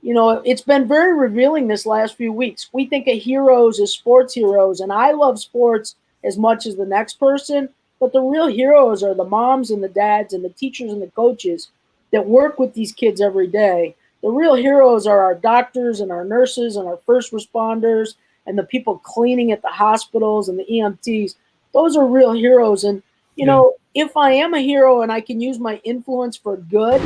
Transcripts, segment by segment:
it's been very revealing this last few weeks. We think of heroes as sports heroes, and I love sports as much as the next person, but the real heroes are the moms and the dads and the teachers and the coaches that work with these kids every day. The real heroes are our doctors and our nurses and our first responders and the people cleaning at the hospitals and the EMTs. Those are real heroes. And, if I am a hero and I can use my influence for good.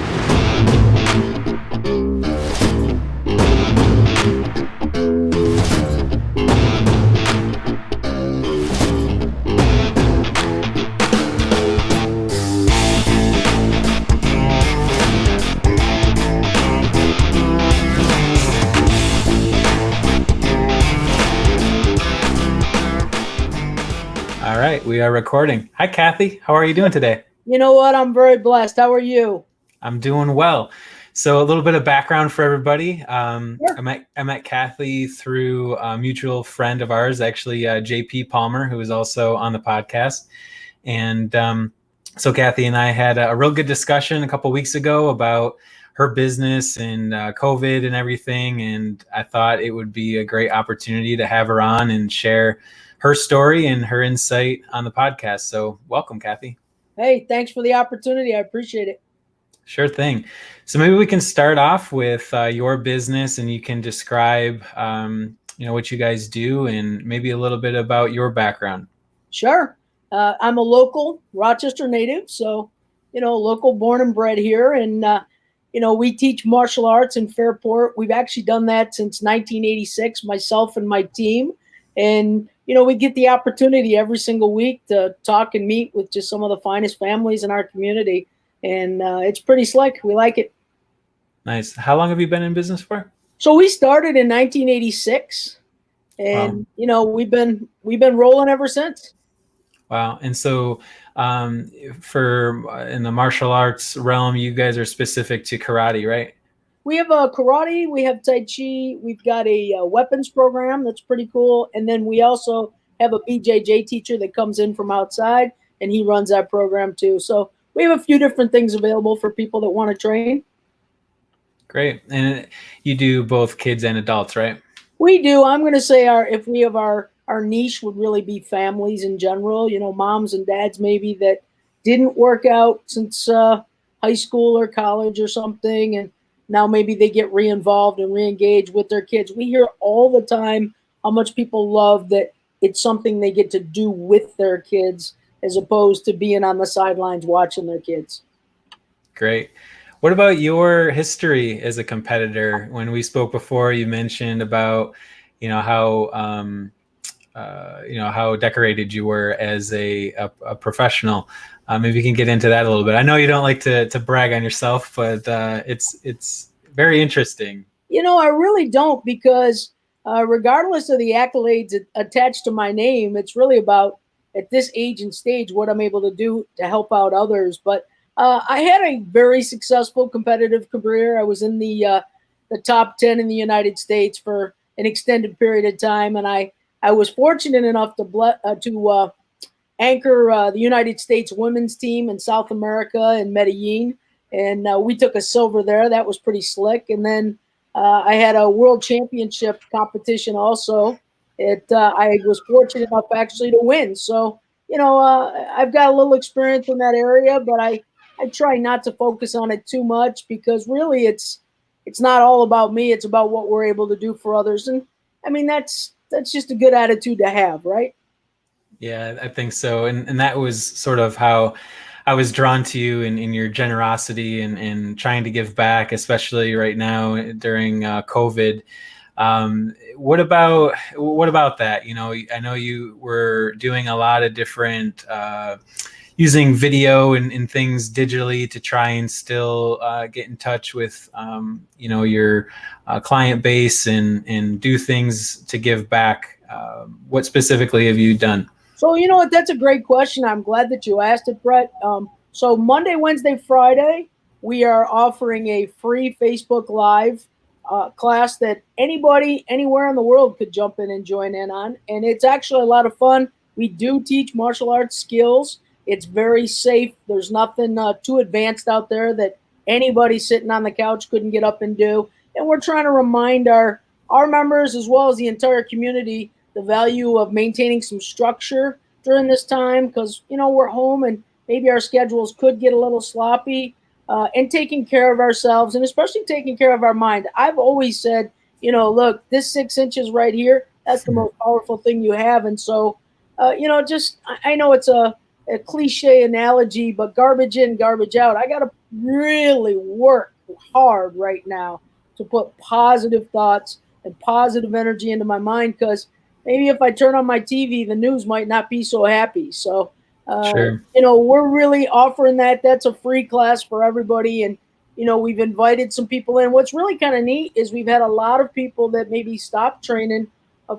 All right, we are recording. Hi, Kathy. How are you doing today? You know what? I'm very blessed. How are you? I'm doing well. So a little bit of background for everybody. Sure. I met Kathy through a mutual friend of ours, actually, JP Palmer, who is also on the podcast. And so Kathy and I had a real good discussion a couple of weeks ago about her business and COVID and everything. And I thought it would be a great opportunity to have her on and share her story and her insight on the podcast. So welcome, Kathy. Hey, thanks for the opportunity. I appreciate it. Sure thing. So maybe we can start off with your business, and you can describe, what you guys do and maybe a little bit about your background. Sure. I'm a local Rochester native, so, local born and bred here. And, we teach martial arts in Fairport. We've actually done that since 1986, myself and my team. And, we get the opportunity every single week to talk and meet with just some of the finest families in our community. And it's pretty slick. We like it. Nice. How long have you been in business for? So we started in 1986, and we've been rolling ever since. Wow. And so for in the martial arts realm, you guys are specific to karate, right? We have karate, we have Tai Chi, we've got a weapons program that's pretty cool. And then we also have a BJJ teacher that comes in from outside, and he runs that program too. So we have a few different things available for people that want to train. Great. And you do both kids and adults, right? We do. I'm going to say our niche would really be families in general, moms and dads maybe that didn't work out since high school or college or something. And now maybe they get re-involved and re-engaged with their kids. We hear all the time how much people love that it's something they get to do with their kids as opposed to being on the sidelines watching their kids. Great. What about your history as a competitor? When we spoke before, you mentioned about, how decorated you were as a professional. Maybe you can get into that a little bit. I know you don't like to brag on yourself, but it's very interesting. I really don't, because regardless of the accolades attached to my name, it's really about, at this age and stage, what I'm able to do to help out others. But I had a very successful competitive career. I was in the top 10 in the United States for an extended period of time, and I was fortunate enough to anchor the United States women's team in South America in Medellin, and we took a silver there. That was pretty slick. And then I had a world championship competition also. I was fortunate enough actually to win. So, I've got a little experience in that area, but I try not to focus on it too much, because really it's not all about me. It's about what we're able to do for others. And I mean, that's just a good attitude to have, right? Yeah, I think so. And that was sort of how I was drawn to you in your generosity and trying to give back, especially right now during COVID. What about that? I know you were doing a lot of different using video and things digitally to try and still get in touch with your client base and do things to give back. What specifically have you done? So, you know what? That's a great question. I'm glad that you asked it, Brett. So Monday, Wednesday, Friday, we are offering a free Facebook Live class that anybody anywhere in the world could jump in and join in on. And it's actually a lot of fun. We do teach martial arts skills. It's very safe. There's nothing too advanced out there that anybody sitting on the couch couldn't get up and do. And we're trying to remind our members as well as the entire community the value of maintaining some structure during this time because we're home and maybe our schedules could get a little sloppy, and taking care of ourselves and especially taking care of our mind. I've always said, look, this 6 inches right here, that's the most powerful thing you have. And so, just I know it's a cliche analogy, but garbage in, garbage out. I got to really work hard right now to put positive thoughts and positive energy into my mind because maybe if I turn on my TV, the news might not be so happy. So, Sure. we're really offering that. That's a free class for everybody. And, we've invited some people in. What's really kind of neat is we've had a lot of people that maybe stopped training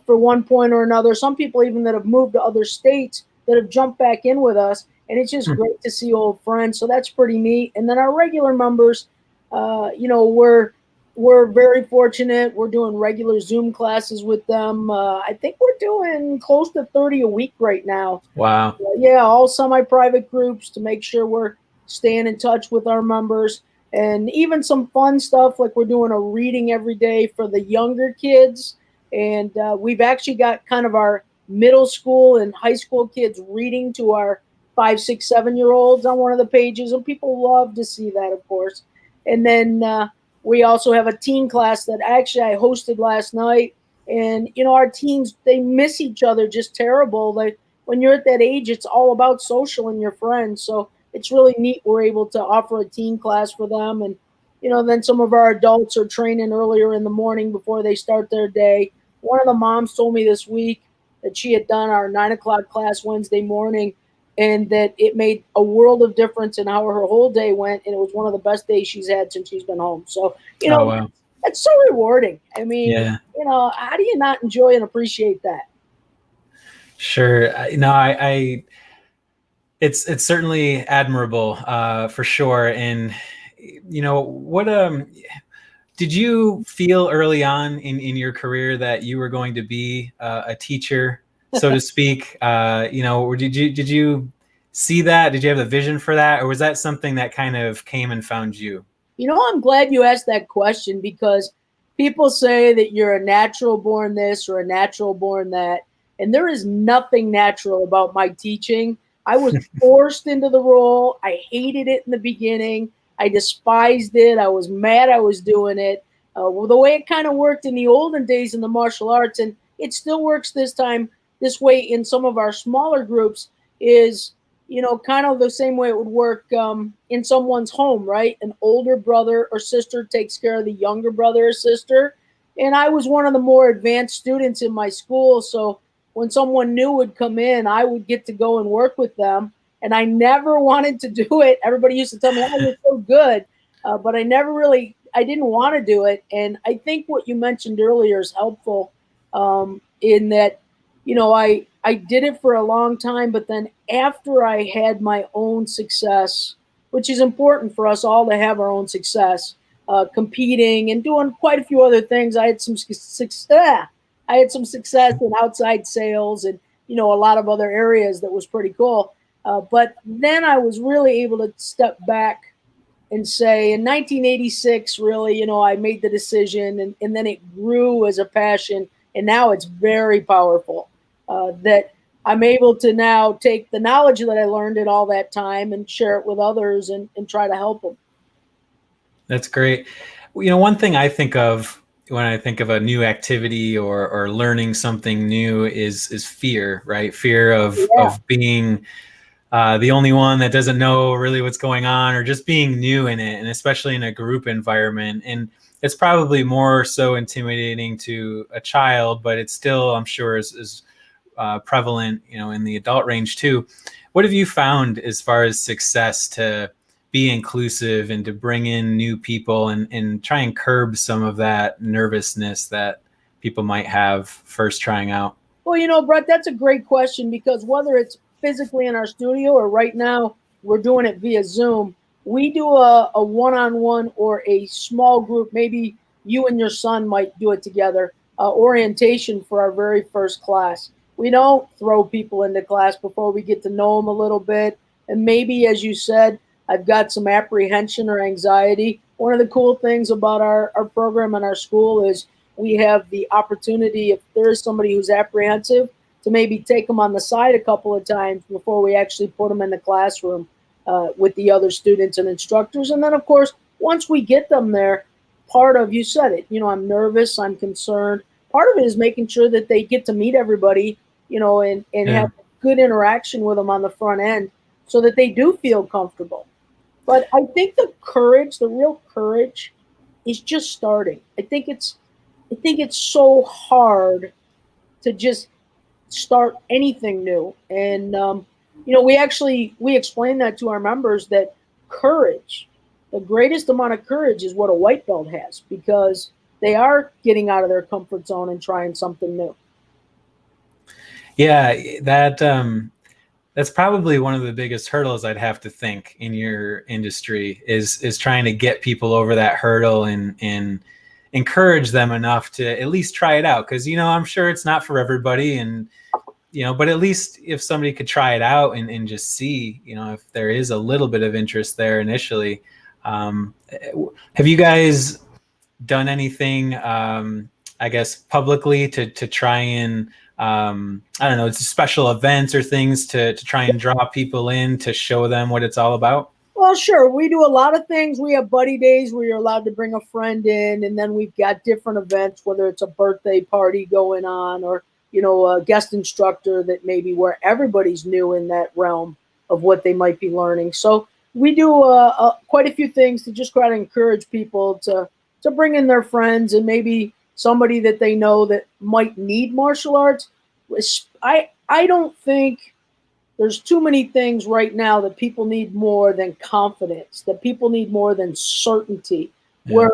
for one point or another. Some people even that have moved to other states that have jumped back in with us. And it's just great to see old friends. So that's pretty neat. And then our regular members, we're very fortunate. We're doing regular Zoom classes with them. I think we're doing close to 30 a week right now. Wow. Yeah, all semi-private groups to make sure we're staying in touch with our members. And even some fun stuff like we're doing a reading every day for the younger kids. And we've actually got kind of our middle school and high school kids reading to our 5, 6, 7 year olds on one of the pages. And people love to see that, of course. And then we also have a teen class that actually I hosted last night. And, our teens, they miss each other just terrible. Like when you're at that age, it's all about social and your friends. So it's really neat. We're able to offer a teen class for them. And, then some of our adults are training earlier in the morning before they start their day. One of the moms told me this week that she had done our 9 o'clock class Wednesday morning and that it made a world of difference in how her whole day went. And it was one of the best days she's had since she's been home. So, Oh, wow. that's so rewarding. I mean, Yeah. how do you not enjoy and appreciate that? Sure. I it's certainly admirable, for sure. And what did you feel early on in your career that you were going to be a teacher, so to speak? Or did you see that? Did you have a vision for that, or was that something that kind of came and found you? I'm glad you asked that question because people say that you're a natural born this or a natural born that. And there is nothing natural about my teaching. I was forced into the role. I hated it in the beginning. I despised it. I was mad I was doing it. Well, the way it kind of worked in the olden days in the martial arts, and it still works this way in some of our smaller groups, is kind of the same way it would work in someone's home, right? An older brother or sister takes care of the younger brother or sister. And I was one of the more advanced students in my school. So when someone new would come in, I would get to go and work with them. And I never wanted to do it. Everybody used to tell me, oh, you're so good. But I didn't want to do it. And I think what you mentioned earlier is helpful in that, I did it for a long time, but then after I had my own success, which is important for us all to have our own success, competing and doing quite a few other things. I had some success. I had some success in outside sales and a lot of other areas that was pretty cool. But then I was really able to step back and say in 1986, really, I made the decision and then it grew as a passion. And now it's very powerful that I'm able to now take the knowledge that I learned in all that time and share it with others and try to help them. That's great. One thing I think of when I think of a new activity or learning something new is fear, right? Fear of being the only one that doesn't know really what's going on, or just being new in it, and especially in a group environment. And it's probably more so intimidating to a child, but it's still, I'm sure, is prevalent, in the adult range too. What have you found as far as success to be inclusive and to bring in new people and try and curb some of that nervousness that people might have first trying out? Well, Brett, that's a great question because whether it's physically in our studio or right now we're doing it via Zoom, we do a one-on-one or a small group. Maybe you and your son might do it together, orientation for our very first class. We don't throw people into class before we get to know them a little bit. And maybe, as you said, I've got some apprehension or anxiety. one of the cool things about our program and our school is we have the opportunity, if there is somebody who's apprehensive, to maybe take them on the side a couple of times before we actually put them in the classroom with the other students and instructors. And then, of course, once we get them there, part of, you said it, I'm nervous, I'm concerned. Part of it is making sure that they get to meet everybody, and Yeah. have good interaction with them on the front end so that they do feel comfortable. But I think the courage, the real courage, is just starting. I think it's so hard to just start anything new. And we explain that to our members that courage, the greatest amount of courage, is what a white belt has, because they are getting out of their comfort zone and trying something new. Yeah, that's probably one of the biggest hurdles I'd have to think in your industry is trying to get people over that hurdle and encourage them enough to at least try it out. Because I'm sure it's not for everybody, and but at least if somebody could try it out and just see, if there is a little bit of interest there initially. um, have you guys done anything, I guess, publicly to try and, I don't know, it's special events or things to try and draw people in to show them what it's all about? Well, sure. We do a lot of things. We have buddy days where you're allowed to bring a friend in, and then we've got different events, whether it's a birthday party going on, or a guest instructor that maybe where everybody's new in that realm of what they might be learning. So we do quite a few things to just try to encourage people to bring in their friends and maybe somebody that they know that might need martial arts. I don't think there's too many things right now that people need more than confidence, that people need more than certainty, Yeah. where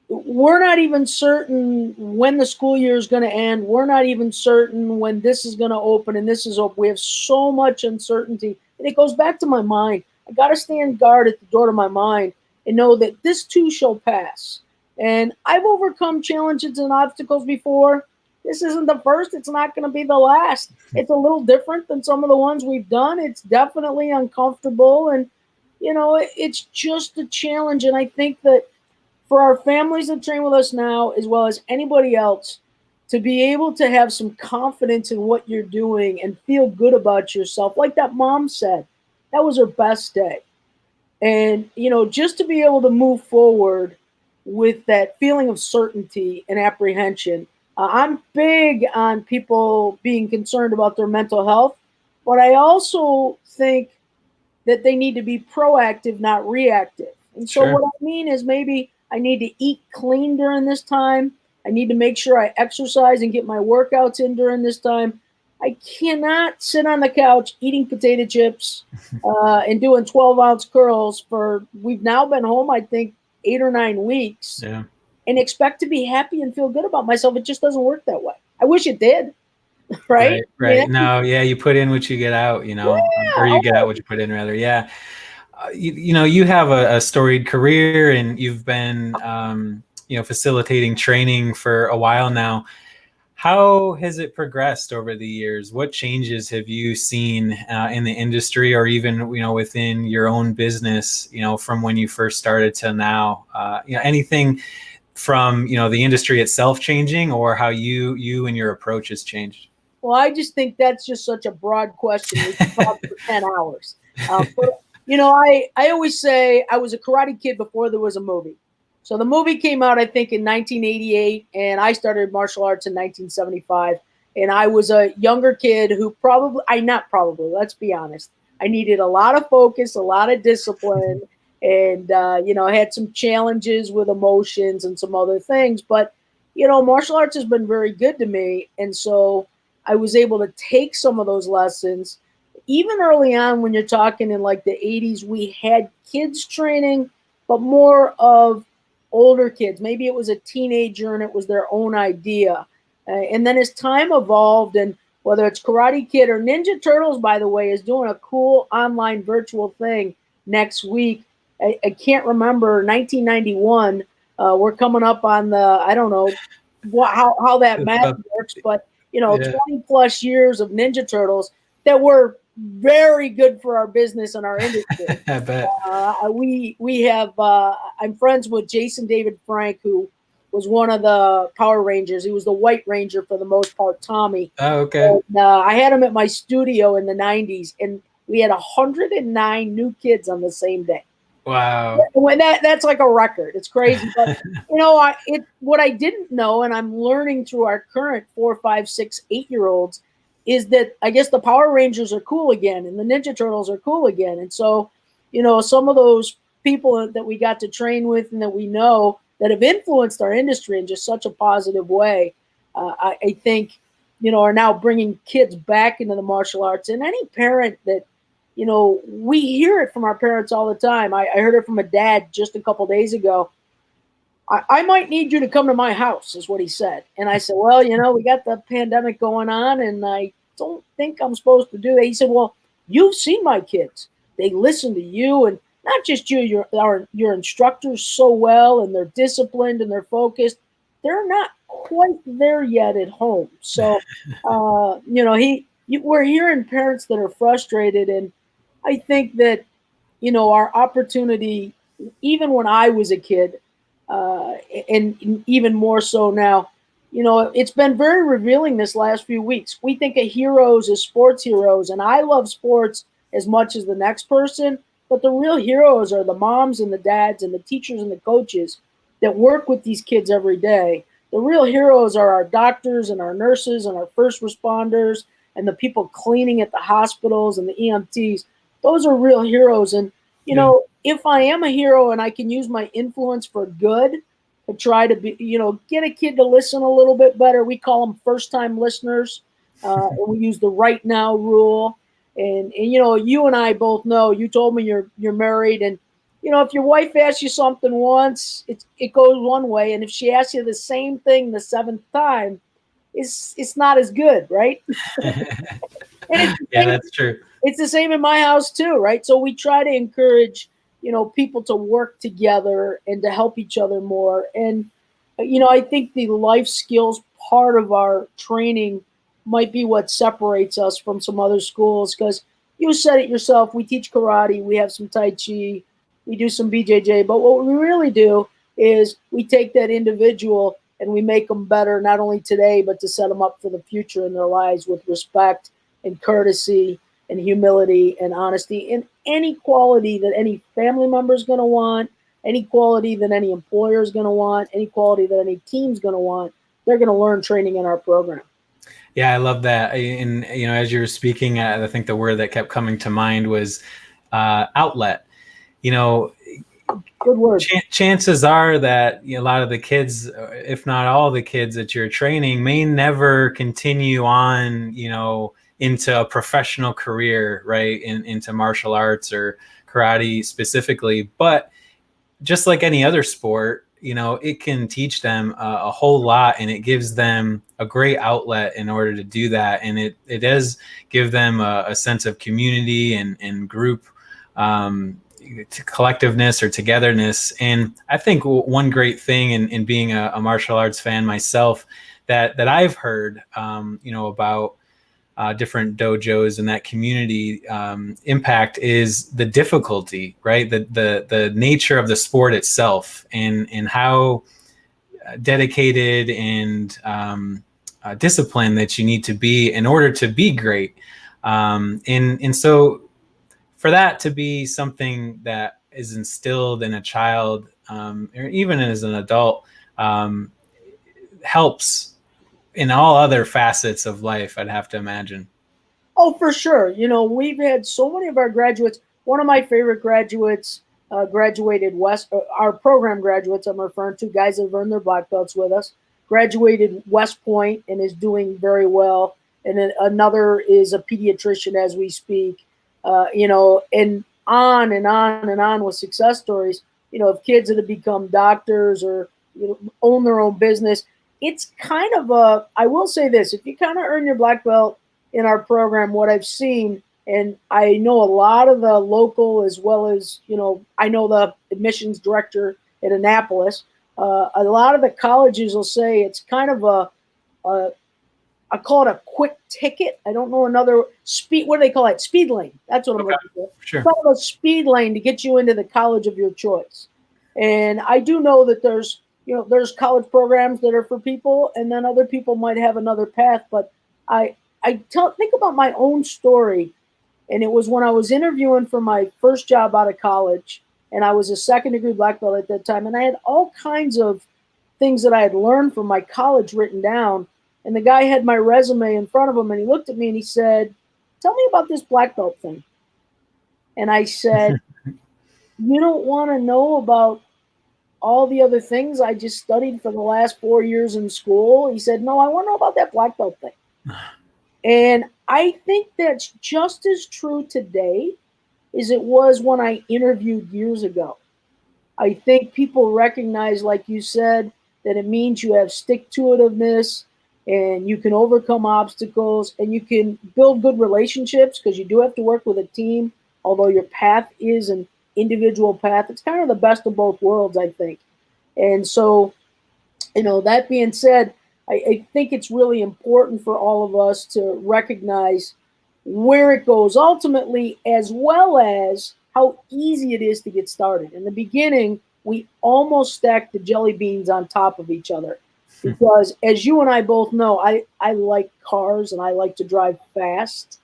we're not even certain when the school year is going to end. We're not even certain when this is going to open and this is open. We have so much uncertainty. And it goes back to my mind. I got to stand guard at the door to my mind and know that this too shall pass. And I've overcome challenges and obstacles before. This isn't the first. It's not going to be the last. It's a little different than some of the ones we've done. It's definitely uncomfortable. And, it's just a challenge. And I think that for our families that train with us now, as well as anybody else, to be able to have some confidence in what you're doing and feel good about yourself, like that mom said, that was her best day. And, just to be able to move forward with that feeling of certainty and apprehension. I'm big on people being concerned about their mental health, but I also think that they need to be proactive, not reactive. And so, Sure. what I mean is, maybe I need to eat clean during this time. I need to make sure I exercise and get my workouts in during this time. I cannot sit on the couch eating potato chips and doing 12-ounce curls we've now been home, I think, 8 or 9 weeks, Yeah. and expect to be happy and feel good about myself. It just doesn't work that way. I wish it did, right? Right, right. No, yeah, you put in what you get out, or Yeah. you get out what you put in, rather. Yeah. You have a storied career, and you've been, facilitating training for a while now. How has it progressed over the years? What changes have you seen in the industry, or even, within your own business, from when you first started to now? Anything from, the industry itself changing, or how you and your approach has changed? Well, I just think that's just such a broad question. We could talk for 10 hours. But, I always say I was a karate kid before there was a movie. So the movie came out, I think, in 1988, and I started martial arts in 1975. And I was a younger kid who not probably, let's be honest, I needed a lot of focus, a lot of discipline, and, I had some challenges with emotions and some other things. But, martial arts has been very good to me. And so I was able to take some of those lessons. Even early on, when you're talking in like the 80s, we had kids training, but more of older kids. Maybe it was a teenager and it was their own idea. And then as time evolved, and whether it's Karate Kid or Ninja Turtles, by the way, is doing a cool online virtual thing next week. I can't remember, 1991. We're coming up on I don't know how that math works, but Yeah. 20 plus years of Ninja Turtles that were very good for our business and our industry. I bet. We have. I'm friends with Jason David Frank, who was one of the Power Rangers. He was the White Ranger for the most part, Tommy. Oh, okay. And, I had him at my studio in the '90s, and we had 109 new kids on the same day. Wow. When that's like a record. It's crazy, but what I didn't know, and I'm learning through our current 4, 5, 6, 8 year olds, is that I guess the Power Rangers are cool again, and the Ninja Turtles are cool again, and so some of those people that we got to train with and that we know that have influenced our industry in just such a positive way, I think are now bringing kids back into the martial arts. And any parent that we hear it from our parents all the time. I heard it from a dad just a couple days ago. I might need you to come to my house, is what he said. And I said, well, we got the pandemic going on, and I don't think I'm supposed to do that. He said, well, you've seen my kids. They listen to you, and not just you, your instructors so well, and they're disciplined and they're focused. They're not quite there yet at home. So, we're hearing parents that are frustrated, and I think that our opportunity, even when I was a kid, and even more so now, it's been very revealing this last few weeks. We think of heroes as sports heroes, and I love sports as much as the next person, but the real heroes are the moms and the dads and the teachers and the coaches that work with these kids every day. The real heroes are our doctors and our nurses and our first responders and the people cleaning at the hospitals and the EMTs. Those are real heroes. And Yeah. if I am a hero and I can use my influence for good to try to be, get a kid to listen a little bit better. We call them first time listeners. And we use the right now rule. And you and I both know, you told me you're married, and if your wife asks you something once, it goes one way, and if she asks you the same thing the seventh time, it's not as good, right? And it's the Yeah, same that's true. it's the same in my house too, right? So we try to encourage, people to work together and to help each other more. And I think the life skills part of our training might be what separates us from some other schools, because you said it yourself. We teach karate, we have some tai chi, we do some BJJ, but what we really do is we take that individual and we make them better, not only today, but to set them up for the future in their lives with respect and courtesy and humility and honesty and any quality that any family member is going to want, any quality that any employer is going to want, any quality that any team's going to want. They're going to learn training in our program. Yeah, I love that. And as you were speaking, I think the word that kept coming to mind was outlet. Good word. Chances are that a lot of the kids, if not all the kids that you're training, may never continue on, into a professional career, right? Into martial arts or karate specifically. But just like any other sport, it can teach them a whole lot, and it gives them a great outlet in order to do that. And it does give them a sense of community and group collectiveness or togetherness. And I think one great thing in being a martial arts fan myself that I've heard, about different dojos and that community impact is the difficulty, right? The nature of the sport itself, and how dedicated and disciplined that you need to be in order to be great. And so for that to be something that is instilled in a child, or even as an adult, helps in all other facets of life, I'd have to imagine. Oh, for sure. We've had so many of our graduates. One of my favorite graduates graduated our program graduates I'm referring to, guys that have earned their black belts with us, graduated West Point and is doing very well. And then another is a pediatrician as we speak, and on and on and on with success stories, of kids that have become doctors or own their own business. It's kind of I will say this, if you kind of earn your black belt in our program, what I've seen, and I know a lot of the local as well as, I know the admissions director at Annapolis. A lot of the colleges will say it's kind of a I call it a quick ticket. I don't know another speed. What do they call it? Speed lane. That's what I'm Okay, looking for. sure. It's called a speed lane to get you into the college of your choice. And I do know that there's college programs that are for people, and then other people might have another path. But I think about my own story, and it was when I was interviewing for my first job out of college, and I was a second degree black belt at that time, and I had all kinds of things that I had learned from my college written down. And the guy had my resume in front of him, and he looked at me and he said, "Tell me about this black belt thing." And I said, "You don't want to know about all the other things I just studied for the last 4 years in school?" He said, "No, I want to know about that black belt thing." And I think that's just as true today as it was when I interviewed years ago. I think people recognize, like you said, that it means you have stick to itiveness and you can overcome obstacles and you can build good relationships, because you do have to work with a team, although your path is an individual path. It's kind of the best of both worlds, I think. And so, that being said, I think it's really important for all of us to recognize where it goes ultimately, as well as how easy it is to get started. In the beginning, we almost stacked the jelly beans on top of each other because, as you and I both know, I like cars and I like to drive fast.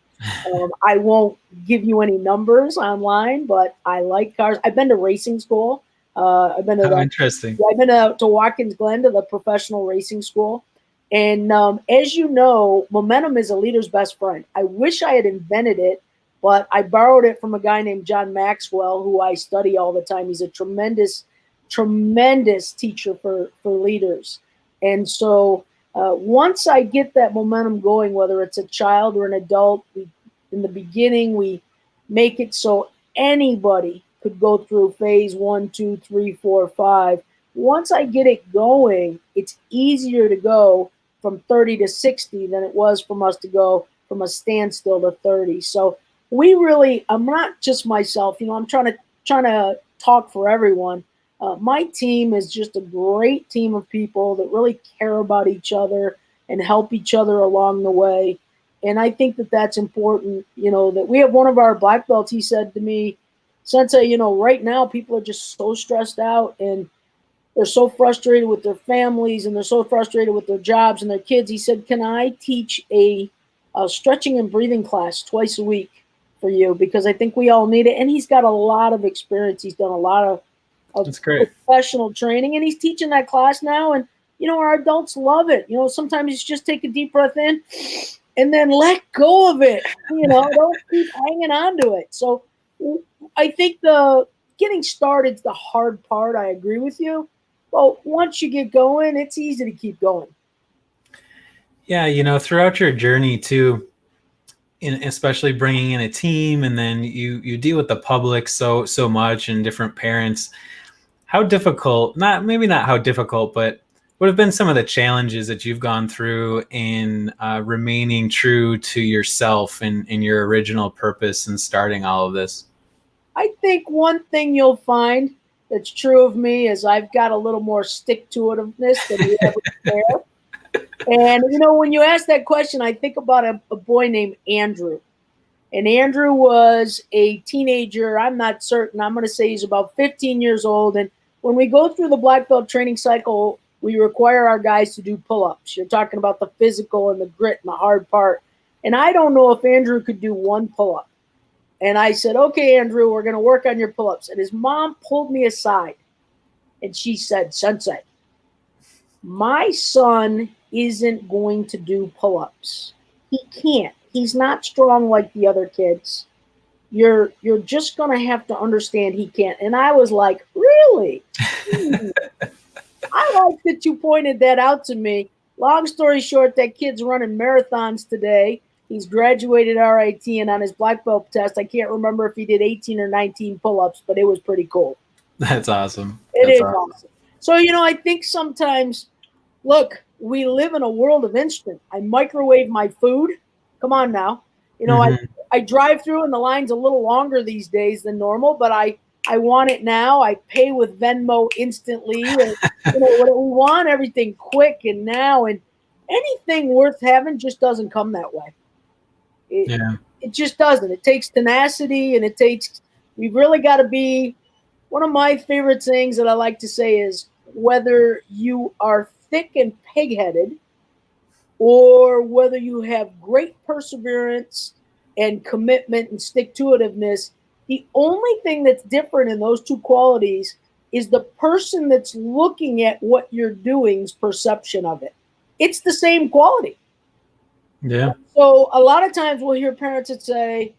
I won't give you any numbers online, but I like cars. I've been to racing school. I've been to How the interesting. I've been to Watkins Glen, to the professional racing school. And as you know, momentum is a leader's best friend. I wish I had invented it, but I borrowed it from a guy named John Maxwell, who I study all the time. He's a tremendous, tremendous teacher for leaders. And so once I get that momentum going, whether it's a child or an adult, in the beginning, we make it so anybody could go through phase 1, 2, 3, 4, 5. Once I get it going, it's easier to go from 30 to 60 than it was from us to go from a standstill to 30. So I'm not just myself, I'm trying to talk for everyone. My team is just a great team of people that really care about each other and help each other along the way. And I think that that's important, that we have one of our black belts. He said to me, "Sensei, right now people are just so stressed out and they're so frustrated with their families and they're so frustrated with their jobs and their kids." He said, "Can I teach a stretching and breathing class twice a week for you? Because I think we all need it." And he's got a lot of experience. He's done a lot of That's great. professional training, and he's teaching that class now. And, our adults love it. Sometimes you just take a deep breath in and then let go of it. Don't keep hanging on to it. So I think the getting started is the hard part. I agree with you. But once you get going, it's easy to keep going. Yeah, throughout your journey too, especially bringing in a team, and then you deal with the public so much and different parents. How difficult? Maybe not how difficult, but what have been some of the challenges that you've gone through in remaining true to yourself and your original purpose and starting all of this? I think one thing you'll find that's true of me is I've got a little more stick to itiveness than you ever there. And when you ask that question, I think about a boy named Andrew. And Andrew was a teenager. I'm not certain. I'm going to say he's about 15 years old. And when we go through the black belt training cycle, we require our guys to do pull-ups. You're talking about the physical and the grit and the hard part. And I don't know if Andrew could do one pull-up. And I said, "Okay, Andrew, we're going to work on your pull-ups." And his mom pulled me aside and she said, "Sensei, my son isn't going to do pull-ups. He can't. He's not strong like the other kids. You're just going to have to understand he can't." And I was like, "Really?" I like that you pointed that out to me. Long story short, that kid's running marathons today. He's graduated RIT, and on his black belt test, I can't remember if he did 18 or 19 pull-ups, but it was pretty cool. That's awesome. It is awesome. So, I think sometimes, look, we live in a world of instant. I microwave my food. Come on now. I drive through and the line's a little longer these days than normal, but I want it now. I pay with Venmo instantly. We want everything quick and now. And anything worth having just doesn't come that way. It, Yeah. it just doesn't. It takes tenacity, and we've really got to be, one of my favorite things that I like to say is whether you are thick and pig headed or whether you have great perseverance and commitment and stick to itiveness, the only thing that's different in those two qualities is the person that's looking at what you're doing's perception of it. It's the same quality. Yeah. So a lot of times we'll hear parents that say,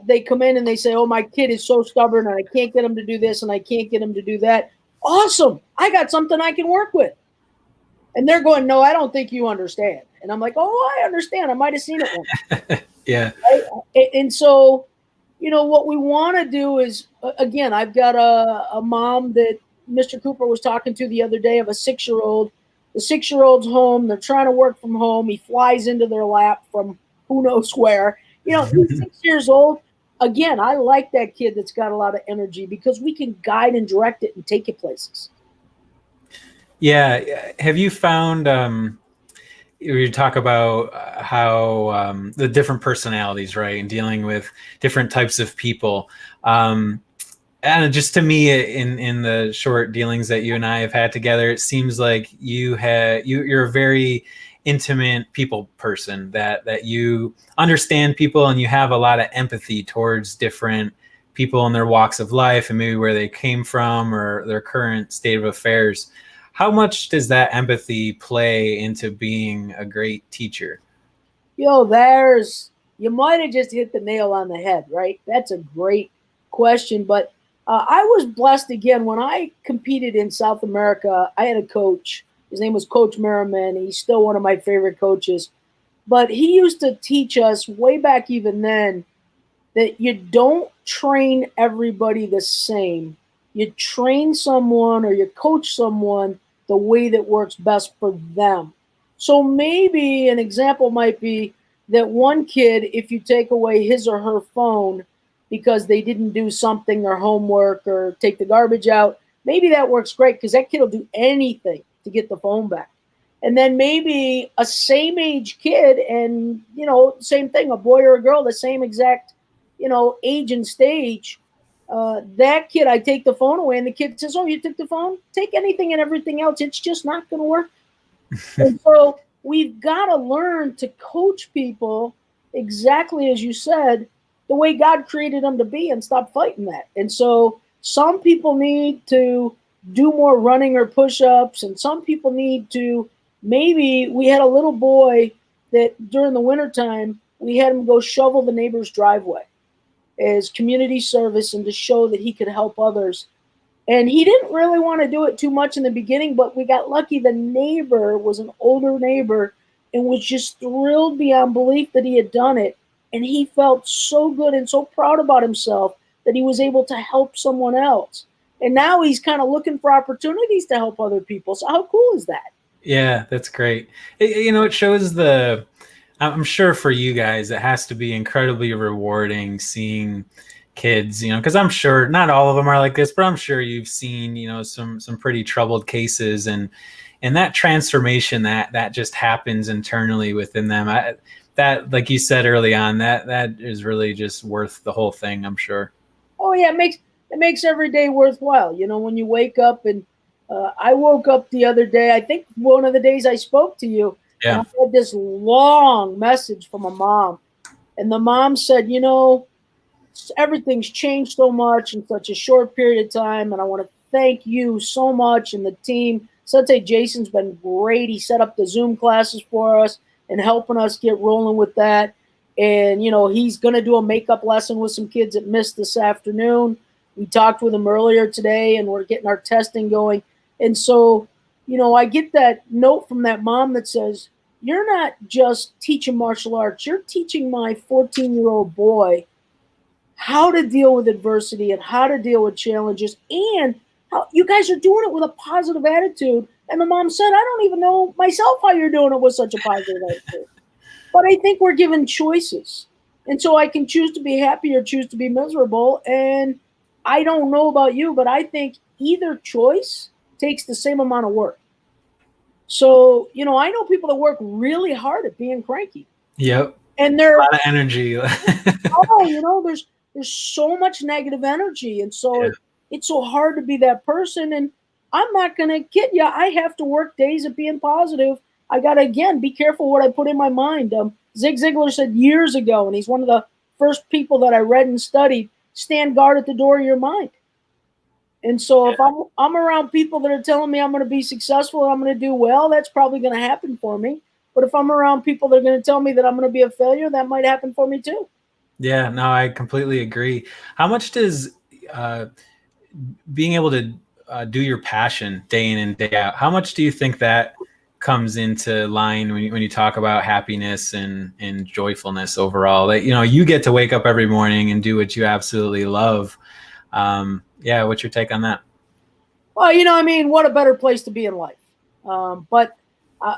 they come in and they say, "Oh, my kid is so stubborn, and I can't get him to do this, and I can't get him to do that." Awesome! I got something I can work with. And they're going, "No, I don't think you understand." And I'm like, "Oh, I understand. I might have seen it once." Yeah. Right? And so, what we want to do is, again, I've got a mom that Mr. Cooper was talking to the other day of a 6-year-old. The 6-year-old's home. They're trying to work from home. He flies into their lap from who knows where. He's 6 years old. Again, I like that kid that's got a lot of energy because we can guide and direct it and take it places. Yeah. Have you found you talk about how the different personalities, right, and dealing with different types of people. And just to me, in the short dealings that you and I have had together, it seems like you're a very intimate people person, that you understand people and you have a lot of empathy towards different people in their walks of life and maybe where they came from or their current state of affairs. How much does that empathy play into being a great teacher? You might have just hit the nail on the head, right? That's a great question. But I was blessed again when I competed in South America. I had a coach. His name was Coach Merriman. He's still one of my favorite coaches. But he used to teach us way back even then that you don't train everybody the same. You train someone or you coach someone the way that works best for them. So maybe an example might be that one kid, if you take away his or her phone because they didn't do something, their homework, or take the garbage out, maybe that works great because that kid will do anything to get the phone back. And then maybe a same age kid, and same thing, a boy or a girl, the same exact age and stage. That kid, I take the phone away, and the kid says, "Oh, you took the phone? Take anything and everything else. It's just not going to work." And so we've got to learn to coach people exactly as you said, the way God created them to be, and stop fighting that. And so some people need to do more running or push-ups, and some people need to, maybe we had a little boy that during the wintertime, we had him go shovel the neighbor's driveway as community service and to show that he could help others. And he didn't really want to do it too much in the beginning, but we got lucky. The neighbor was an older neighbor and was just thrilled beyond belief that he had done it. And he felt so good and so proud about himself that he was able to help someone else. And now he's kind of looking for opportunities to help other people. So how cool is that? Yeah, that's great. It shows I'm sure for you guys, it has to be incredibly rewarding seeing kids, because I'm sure not all of them are like this, but I'm sure you've seen, some pretty troubled cases, and that transformation that just happens internally within them. That, like you said early on, that is really just worth the whole thing, I'm sure. Oh yeah, it makes every day worthwhile. When you wake up, and I woke up the other day. I think one of the days I spoke to you, and Yeah. I had this long message from a mom, and the mom said, everything's changed so much in such a short period of time, and I want to thank you so much and the team. Sensei Jason's been great. He set up the Zoom classes for us and helping us get rolling with that. And he's going to do a makeup lesson with some kids that missed this afternoon. We talked with him earlier today, and we're getting our testing going. And so, I get that note from that mom that says, "You're not just teaching martial arts, you're teaching my 14-year-old boy how to deal with adversity and how to deal with challenges, and how you guys are doing it with a positive attitude." And the mom said, "I don't even know myself how you're doing it with such a positive attitude." But I think we're given choices. And so I can choose to be happy or choose to be miserable. And I don't know about you, but I think either choice takes the same amount of work. So, I know people that work really hard at being cranky, Yep. and A they're, lot of energy. oh, there's so much negative energy, and so Yeah. it's so hard to be that person. And I'm not gonna kid you, I have to work days at being positive. I gotta, again, be careful what I put in my mind. Zig Ziglar said years ago, and he's one of the first people that I read and studied: stand guard at the door of your mind. And so if I'm around people that are telling me I'm going to be successful and I'm going to do well, that's probably going to happen for me. But if I'm around people that are going to tell me that I'm going to be a failure, that might happen for me too. Yeah, no, I completely agree. How much does uh, being able to do your passion day in and day out, how much do you think that comes into line when you talk about happiness and joyfulness overall? That, you get to wake up every morning and do what you absolutely love. Yeah, what's your take on that? Well, I mean, what a better place to be in life. But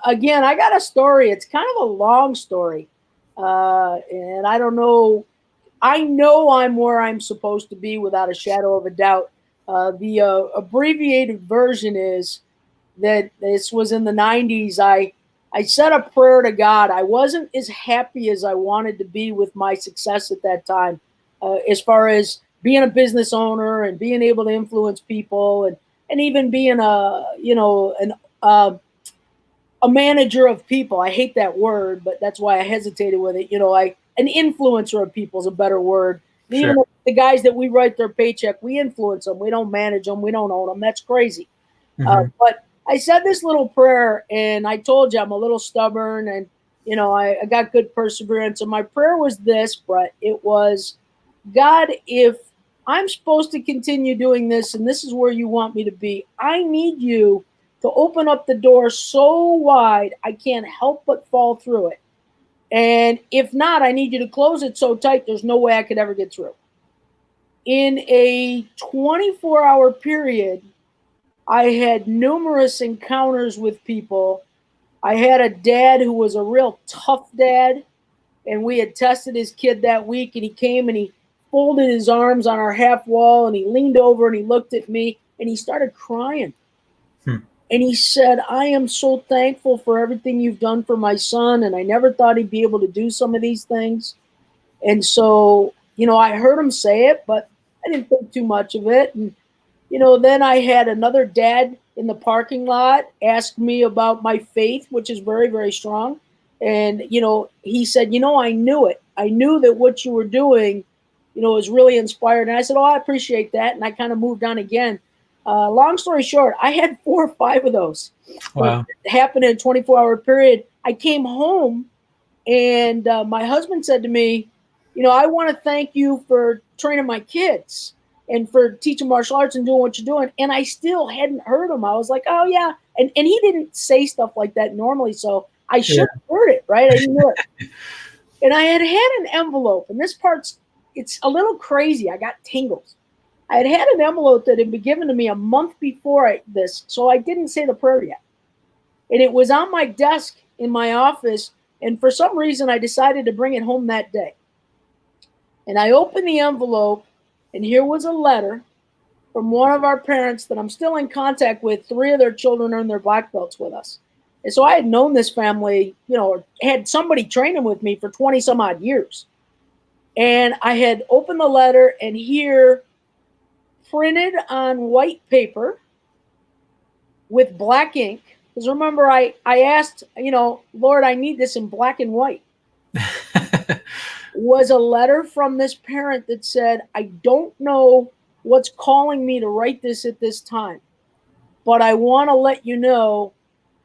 again, I got a story. It's kind of a long story. And I don't know. I know I'm where I'm supposed to be without a shadow of a doubt. The abbreviated version is that this was in the 90s. I said a prayer to God. I wasn't as happy as I wanted to be with my success at that time, as far as being a business owner and being able to influence people, and even being uh, a manager of people. I hate that word, but that's why I hesitated with it. An influencer of people is a better word. And Sure. even the guys that we write their paycheck, we influence them. We don't manage them. We don't own them. That's crazy. Hmm. But I said this little prayer, and I told you I'm a little stubborn, and I got good perseverance. And my prayer was this, Brett. It was, God, if I'm supposed to continue doing this, and this is where you want me to be, I need you to open up the door so wide I can't help but fall through it. And if not, I need you to close it so tight there's no way I could ever get through. In a 24-hour period, I had numerous encounters with people. I had a dad who was a real tough dad, and we had tested his kid that week, and he came and he folded his arms on our half wall, and he leaned over and he looked at me and he started crying. Hmm. And he said, I am so thankful for everything you've done for my son, and I never thought he'd be able to do some of these things. And so, I heard him say it, but I didn't think too much of it. And then I had another dad in the parking lot ask me about my faith, which is very, very strong. And, he said, I knew it. I knew that what you were doing, was really inspired. And I said, oh, I appreciate that. And I kind of moved on again. Long story short, I had 4 or 5 of those. Wow. It happened in a 24-hour period. I came home, and my husband said to me, I want to thank you for training my kids and for teaching martial arts and doing what you're doing. And I still hadn't heard him. I was like, oh, yeah. And he didn't say stuff like that normally. So I Yeah. should have heard it, right? I didn't know it. And I had an envelope. And this part's, it's a little crazy. I got tingles. I had an envelope that had been given to me a month before this. So I didn't say the prayer yet. And it was on my desk in my office. And for some reason, I decided to bring it home that day. And I opened the envelope, and here was a letter from one of our parents that I'm still in contact with. 3 of their children earned their black belts with us. And so I had known this family, had somebody training with me for 20 some odd years. And I had opened the letter, and here, printed on white paper with black ink, because remember, I asked, Lord, I need this in black and white, was a letter from this parent that said, I don't know what's calling me to write this at this time, but I want to let you know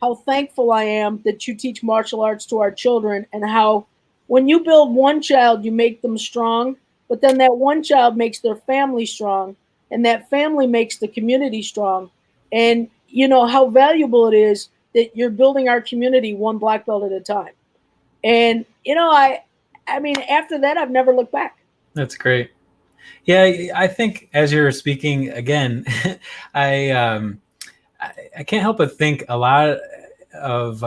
how thankful I am that you teach martial arts to our children, and how when you build one child, you make them strong, but then that one child makes their family strong, and that family makes the community strong. And how valuable it is that you're building our community one black belt at a time. And I mean, after that, I've never looked back. That's great. Yeah, I think as you're speaking again, I um, I can't help but think a lot of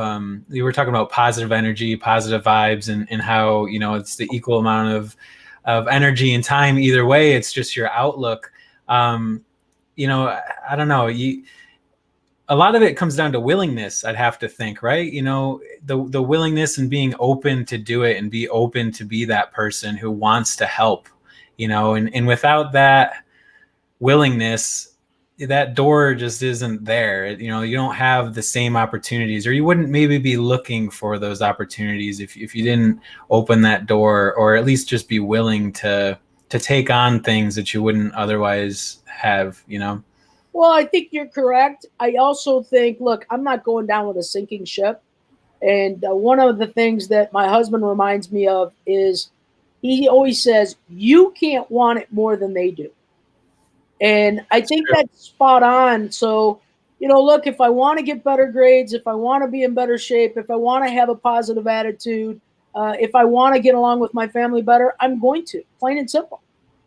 you were talking about positive energy, positive vibes, and how it's the equal amount of energy and time either way. It's just your outlook. I don't know. a lot of it comes down to willingness, I'd have to think, right? The willingness and being open to do it and be open to be that person who wants to help, and without that willingness, that door just isn't there. You don't have the same opportunities, or you wouldn't maybe be looking for those opportunities if you didn't open that door, or at least just be willing to take on things that you wouldn't otherwise have. Well, I think you're correct. I also think, look, I'm not going down with a sinking ship. And one of the things that my husband reminds me of is he always says, you can't want it more than they do. And I think that's spot on. So, look, if I want to get better grades, if I want to be in better shape, if I want to have a positive attitude, if I want to get along with my family better, I'm going to, plain and simple.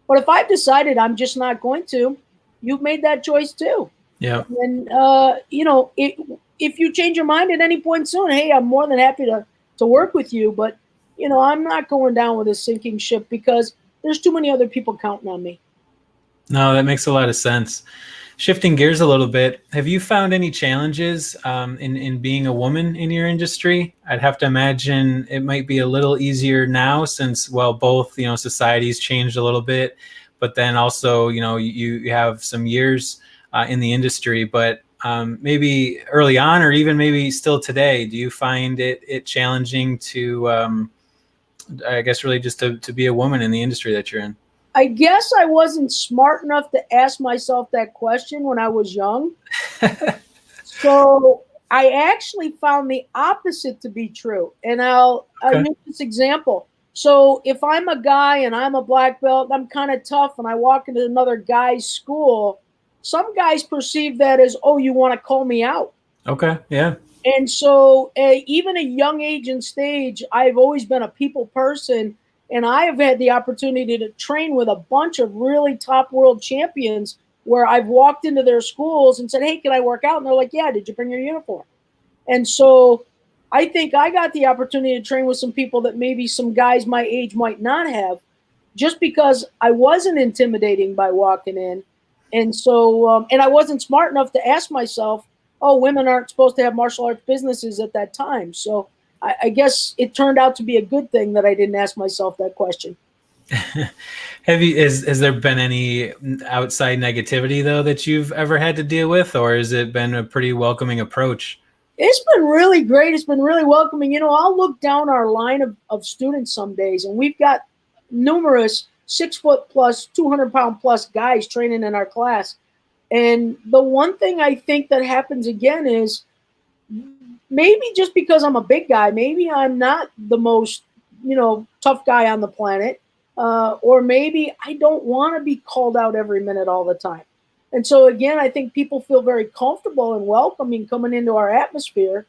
But if I've decided I'm just not going to, you've made that choice too. Yeah. And, if you change your mind at any point soon, hey, I'm more than happy to work with you. But, I'm not going down with a sinking ship because there's too many other people counting on me. No, that makes a lot of sense. Shifting gears a little bit, have you found any challenges in being a woman in your industry? I'd have to imagine it might be a little easier now since, well, both, society's changed a little bit, but then also, you have some years in the industry, but maybe early on, or even maybe still today, do you find it challenging to, I guess, really just to be a woman in the industry that you're in? I guess I wasn't smart enough to ask myself that question when I was young. So I actually found the opposite to be true. And I'll use this example. So if I'm a guy and I'm a black belt, I'm kind of tough, and I walk into another guy's school, some guys perceive that as, oh, you want to call me out. Okay, yeah. And so even at a young age and stage, I've always been a people person. And I have had the opportunity to train with a bunch of really top world champions where I've walked into their schools and said, hey, can I work out? And they're like, yeah, did you bring your uniform? And so I think I got the opportunity to train with some people that maybe some guys my age might not have, just because I wasn't intimidating by walking in. And so, and I wasn't smart enough to ask myself, oh, women aren't supposed to have martial arts businesses at that time. So I guess it turned out to be a good thing that I didn't ask myself that question. Has there been any outside negativity though that you've ever had to deal with, or has it been a pretty welcoming approach? It's been really great. It's been really welcoming. I'll look down our line of students some days, and we've got numerous 6 foot plus, 200-pound plus guys training in our class. And the one thing I think that happens again is, maybe just because I'm a big guy, maybe I'm not the most, tough guy on the planet. Or maybe I don't want to be called out every minute all the time. And so, again, I think people feel very comfortable and welcoming coming into our atmosphere,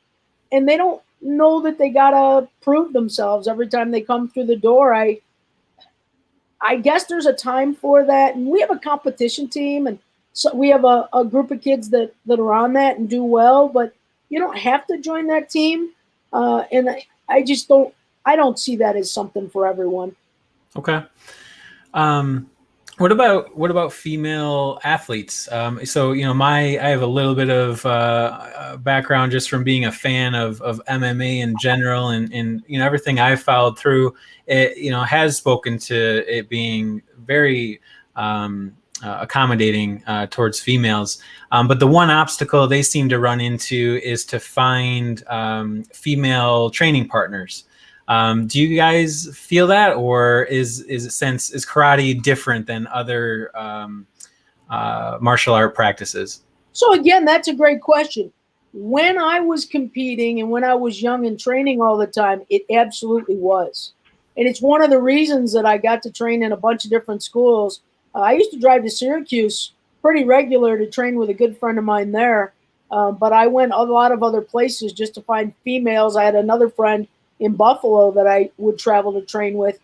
and they don't know that they got to prove themselves every time they come through the door. I guess there's a time for that. And we have a competition team, and so we have a group of kids that are on that and do well, but you don't have to join that team. And I just don't see that as something for everyone. Okay. What about female athletes? So, I have a little bit of background just from being a fan of MMA in general, and everything I've followed through it, has spoken to it being very accommodating towards females. But the one obstacle they seem to run into is to find female training partners. Do you guys feel that, or is karate different than other martial art practices? So again, that's a great question. When I was competing and when I was young and training all the time, it absolutely was. And it's one of the reasons that I got to train in a bunch of different schools. I used to drive to Syracuse pretty regular to train with a good friend of mine there. But I went a lot of other places just to find females. I had another friend in Buffalo that I would travel to train with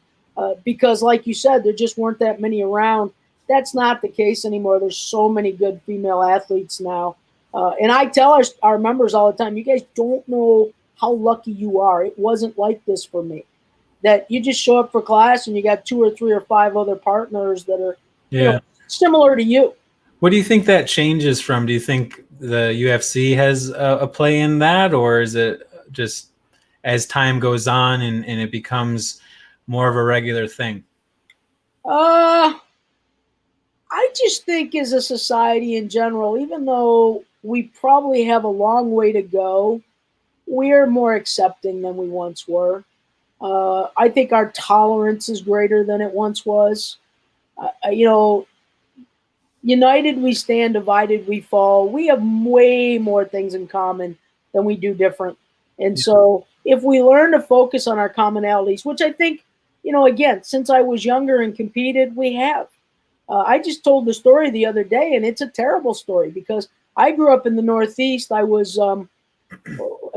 because, like you said, there just weren't that many around. That's not the case anymore. There's so many good female athletes now. And I tell our members all the time, you guys don't know how lucky you are. It wasn't like this for me. That you just show up for class and you got 2 or 3 or 5 other partners that are similar to you. What do you think that changes from? Do you think the UFC has a play in that, or is it just as time goes on and it becomes more of a regular thing? Uh, I just think as a society in general, even though we probably have a long way to go, we're more accepting than we once were. I think our tolerance is greater than it once was. You know, united we stand, divided we fall. We have way more things in common than we do different. And Yeah. so if we learn to focus on our commonalities, which I think, again, since I was younger and competed, we have. I just told the story the other day, and it's a terrible story because I grew up in the Northeast. I was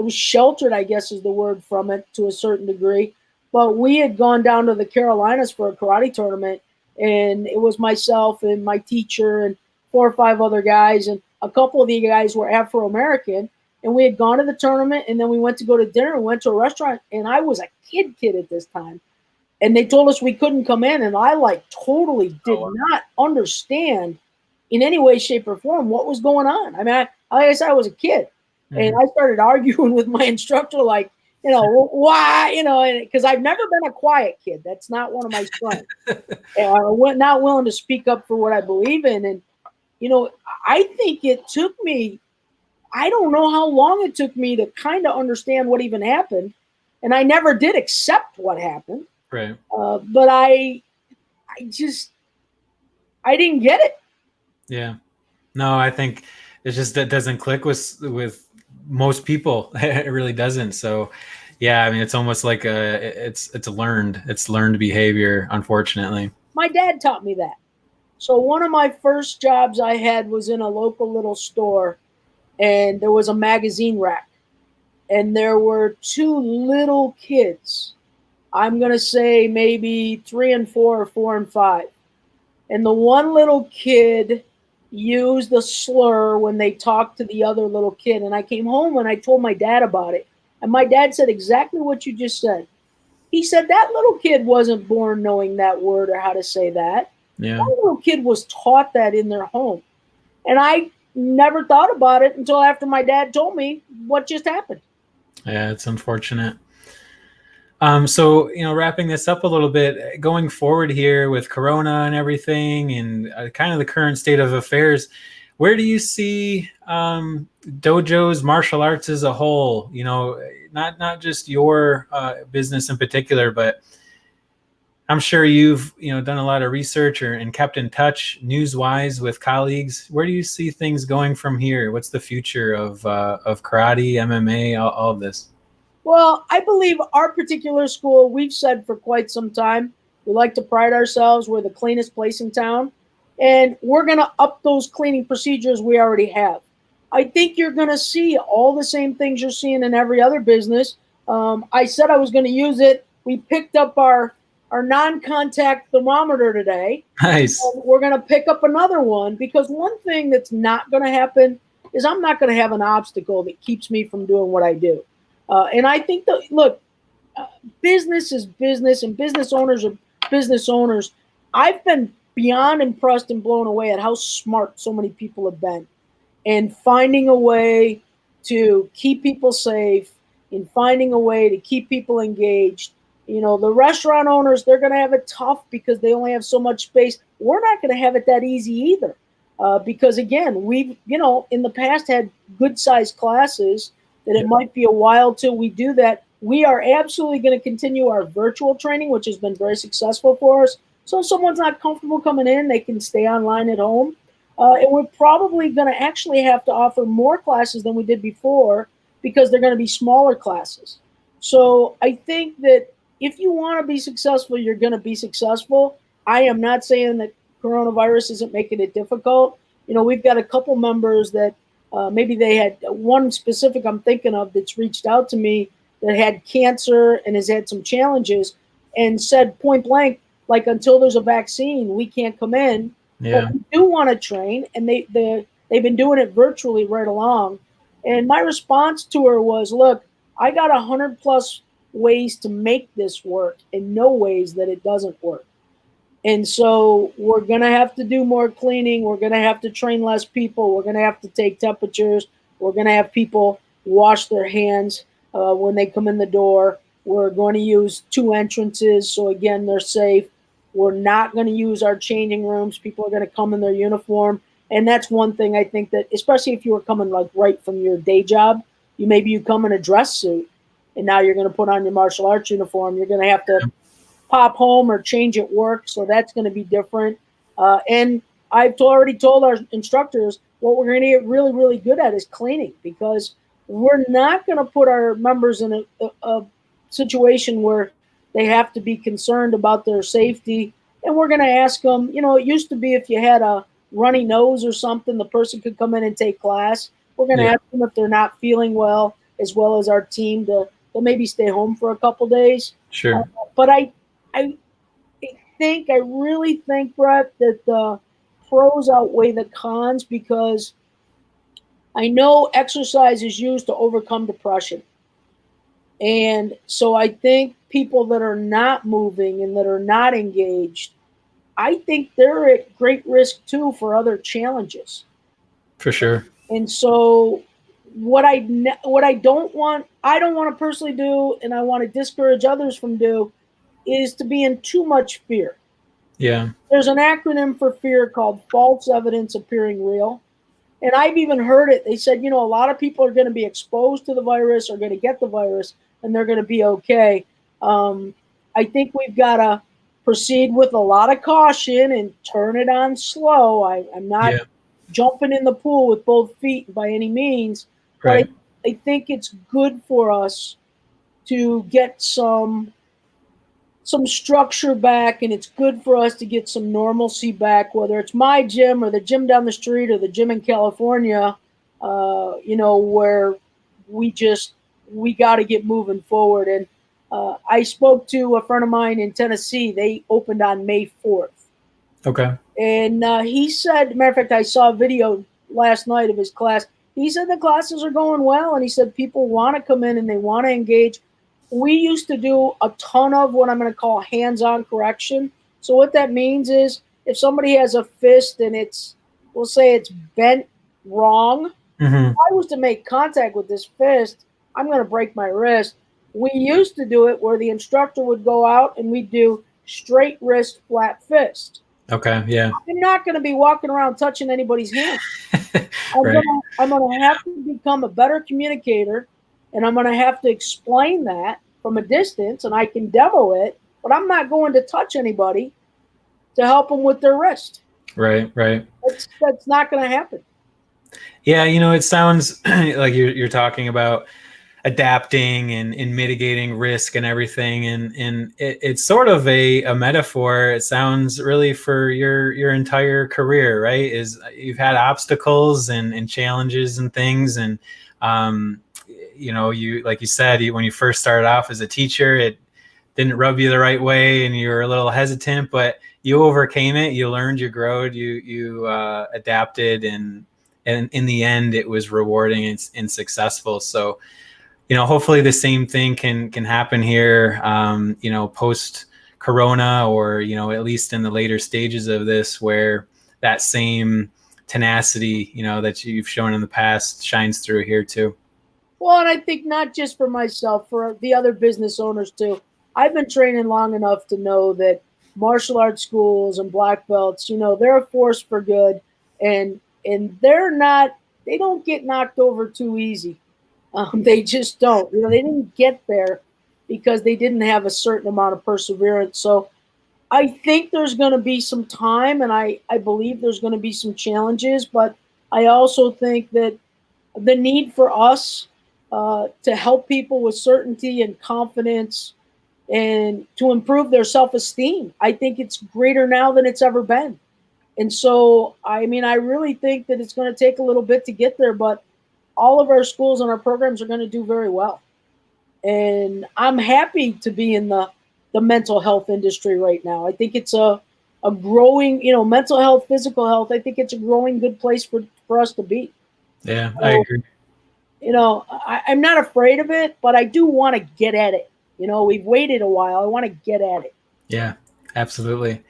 sheltered, I guess is the word, from it to a certain degree. But we had gone down to the Carolinas for a karate tournament, and it was myself and my teacher and 4 or 5 other guys, and a couple of the guys were Afro American. And we had gone to the tournament, and then we went to go to dinner and went to a restaurant, and I was a kid at this time, and they told us we couldn't come in, and I like totally did not understand in any way, shape, or form what was going on. I mean, like I said, I was a kid, and I started arguing with my instructor, like, why, because I've never been a quiet kid. That's not one of my strengths. And I was not willing to speak up for what I believe in, and I think it took me. I don't know how long it took me to kind of understand what even happened, and I never did accept what happened. Right. But I didn't get it. Yeah. No, I think it's just that doesn't click with most people. It really doesn't. So, yeah, I mean, it's almost like it's learned behavior, unfortunately. My dad taught me that. So one of my first jobs I had was in a local little store, and there was a magazine rack, and there were 2 little kids. I'm going to say maybe 3 and 4 or 4 and 5. And the one little kid used a slur when they talked to the other little kid. And I came home and I told my dad about it. And my dad said exactly what you just said. He said that little kid wasn't born knowing that word or how to say that. Yeah. That little kid was taught that in their home. And I never thought about it until after my dad told me what just happened. Yeah, it's unfortunate. So, wrapping this up a little bit, going forward here with Corona and everything and kind of the current state of affairs, where do you see dojos, martial arts as a whole? Not just your business in particular, but I'm sure you've done a lot of research and kept in touch news-wise with colleagues. Where do you see things going from here? What's the future of karate, MMA, all of this? Well, I believe our particular school, we've said for quite some time, we like to pride ourselves. We're the cleanest place in town. And we're going to up those cleaning procedures we already have. I think you're going to see all the same things you're seeing in every other business. I said I was going to use it. We picked up our non-contact thermometer today. Nice. We're going to pick up another one because one thing that's not going to happen is I'm not going to have an obstacle that keeps me from doing what I do. And I think that, look, business is business and business owners are business owners. I've been beyond impressed and blown away at how smart so many people have been and finding a way to keep people safe and finding a way to keep people engaged. The restaurant owners, they're going to have it tough because they only have so much space. We're not going to have it that easy either. Because again, we've, in the past had good sized classes that it might be a while till we do that. We are absolutely going to continue our virtual training, which has been very successful for us. So if someone's not comfortable coming in, they can stay online at home. And we're probably going to actually have to offer more classes than we did before because they're going to be smaller classes. So I think that if you want to be successful, you're going to be successful. I am not saying that coronavirus isn't making it difficult. We've got a couple members that maybe they had one specific I'm thinking of that's reached out to me that had cancer and has had some challenges and said point blank, like, until there's a vaccine, we can't come in. Yeah. But we do want to train, and they've been doing it virtually right along. And my response to her was, look, I got 100+ ways to make this work and no ways that it doesn't work. And so we're going to have to do more cleaning. We're going to have to train less people. We're going to have to take temperatures. We're going to have people wash their hands when they come in the door. We're going to use two entrances. So, again, they're safe. We're not going to use our changing rooms. People are going to come in their uniform. And that's one thing I think that, especially if you were coming like right from your day job, you come in a dress suit and now you're going to put on your martial arts uniform. You're going to have to pop home or change at work, so that's going to be different. And I've already told our instructors what we're going to get really, really good at is cleaning, because we're not going to put our members in a situation where they have to be concerned about their safety. And we're going to ask them, it used to be if you had a runny nose or something, the person could come in and take class. We're going to Yeah, ask them if they're not feeling well, as well as our team to maybe stay home for a couple days. sure. But I I really think, Brett, that the pros outweigh the cons, because I know exercise is used to overcome depression. And so I think people that are not moving and that are not engaged, I think they're at great risk too for other challenges. For sure. And so what I don't want to personally do, and I want to discourage others from do, is to be in too much fear. Yeah. There's an acronym for fear called false evidence appearing real. And I've even heard it. They said, a lot of people are going to be exposed to the virus or going to get the virus and they're going to be okay. I think we've got to proceed with a lot of caution and turn it on slow. I'm not Yeah. jumping in the pool with both feet by any means, but Right. I think it's good for us to get some structure back, and it's good for us to get some normalcy back, whether it's my gym or the gym down the street or the gym in California, where we just we got to get moving forward. And I spoke to a friend of mine in Tennessee. They opened on May 4th. Okay. And he said, matter of fact, I saw a video last night of his class. He said the classes are going well, and he said people want to come in and they want to engage. We used to do a ton of what I'm going to call hands-on correction. So what that means is if somebody has a fist and we'll say it's bent wrong, if Hmm. I was to make contact with this fist, I'm going to break my wrist. We used to do it where the instructor would go out and we'd do straight wrist, flat fist. Okay. Yeah. I'm not going to be walking around touching anybody's hand. Right. I'm gonna have to become a better communicator, and I'm gonna have to explain that from a distance, and I can demo it, but I'm not going to touch anybody to help them with their wrist. Right. Right. That's not going to happen. Yeah. It sounds like you're talking about adapting and mitigating risk and everything, and it's sort of a metaphor. It sounds really for your entire career, right? Is you've had obstacles and challenges and things, and you, like you said, when you first started off as a teacher, it didn't rub you the right way and you were a little hesitant, but you overcame it. You learned, you growed, you adapted, and in the end it was rewarding and successful. So hopefully the same thing can happen here, post Corona, or at least in the later stages of this, where that same tenacity, that you've shown in the past shines through here too. Well, and I think not just for myself, for the other business owners too. I've been training long enough to know that martial arts schools and black belts, they're a force for good, and they don't get knocked over too easy. They just don't. They didn't get there because they didn't have a certain amount of perseverance. So I think there's going to be some time, and I believe there's going to be some challenges, but I also think that the need for us to help people with certainty and confidence and to improve their self-esteem, I think it's greater now than it's ever been. And so, I mean, I really think that it's going to take a little bit to get there, but all of our schools and our programs are going to do very well. And I'm happy to be in the mental health industry right now. I think it's a growing, mental health, physical health. I think it's a growing good place for us to be. Yeah, I So, agree. I'm not afraid of it, but I do want to get at it. We've waited a while. I want to get at it. Yeah, absolutely.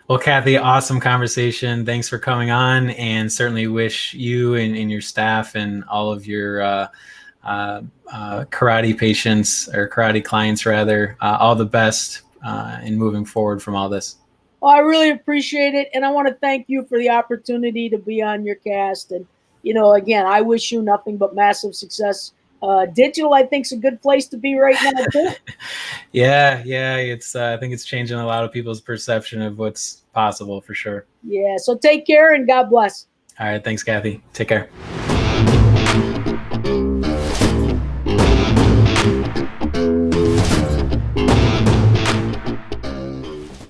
Well, Kathy, awesome conversation. Thanks for coming on, and certainly wish you and your staff and all of your karate patients or karate clients, rather, all the best in moving forward from all this. Well, I really appreciate it, and I want to thank you for the opportunity to be on your cast. And again, I wish you nothing but massive success. Digital, I think, is a good place to be right now too. Yeah, it's I think it's changing a lot of people's perception of what's possible for sure. Yeah, so take care and God bless. All right, thanks, Kathy. Take care.